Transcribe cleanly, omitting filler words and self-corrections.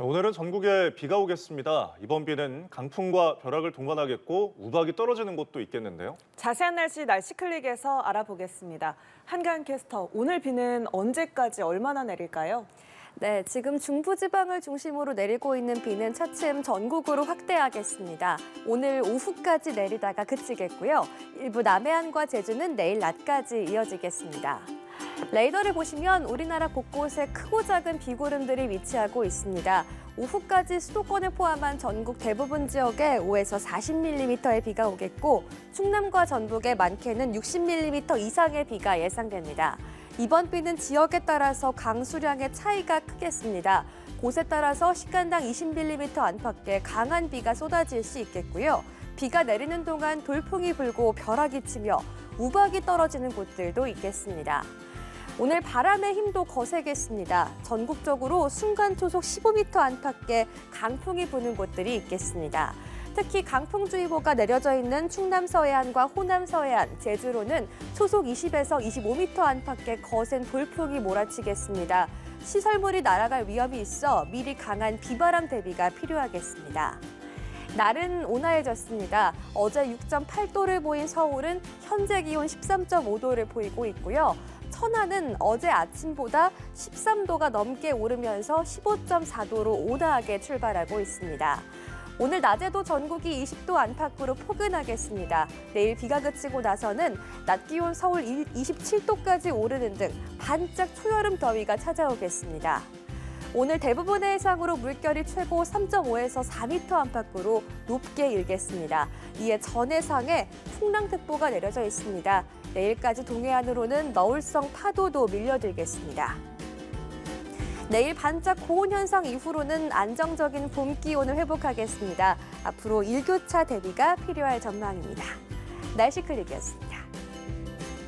오늘은 전국에 비가 오겠습니다. 이번 비는 강풍과 벼락을 동반하겠고 우박이 떨어지는 곳도 있겠는데요. 자세한 날씨 클릭에서 알아보겠습니다. 한가은 캐스터, 오늘 비는 언제까지 얼마나 내릴까요? 네, 지금 중부지방을 중심으로 내리고 있는 비는 차츰 전국으로 확대하겠습니다. 오늘 오후까지 내리다가 그치겠고요. 일부 남해안과 제주는 내일 낮까지 이어지겠습니다. 레이더를 보시면 우리나라 곳곳에 크고 작은 비구름들이 위치하고 있습니다. 오후까지 수도권을 포함한 전국 대부분 지역에 5에서 40mm의 비가 오겠고 충남과 전북에 많게는 60mm 이상의 비가 예상됩니다. 이번 비는 지역에 따라서 강수량의 차이가 크겠습니다. 곳에 따라서 시간당 20mm 안팎의 강한 비가 쏟아질 수 있겠고요. 비가 내리는 동안 돌풍이 불고 벼락이 치며 우박이 떨어지는 곳들도 있겠습니다. 오늘 바람의 힘도 거세겠습니다. 전국적으로 순간 초속 15m 안팎의 강풍이 부는 곳들이 있겠습니다. 특히 강풍주의보가 내려져 있는 충남 서해안과 호남 서해안, 제주로는 초속 20에서 25m 안팎의 거센 돌풍이 몰아치겠습니다. 시설물이 날아갈 위험이 있어 미리 강한 비바람 대비가 필요하겠습니다. 날은 온화해졌습니다. 어제 6.8도를 보인 서울은 현재 기온 13.5도를 보이고 있고요. 천안은 어제 아침보다 13도가 넘게 오르면서 15.4도로 온화하게 출발하고 있습니다. 오늘 낮에도 전국이 20도 안팎으로 포근하겠습니다. 내일 비가 그치고 나서는 낮 기온 서울 27도까지 오르는 등 반짝 초여름 더위가 찾아오겠습니다. 오늘 대부분의 해상으로 물결이 최고 3.5에서 4m 안팎으로 높게 일겠습니다. 이에 전해상에 풍랑특보가 내려져 있습니다. 내일까지 동해안으로는 너울성 파도도 밀려들겠습니다. 내일 반짝 고온 현상 이후로는 안정적인 봄 기온을 회복하겠습니다. 앞으로 일교차 대비가 필요할 전망입니다. 날씨 클릭이었습니다.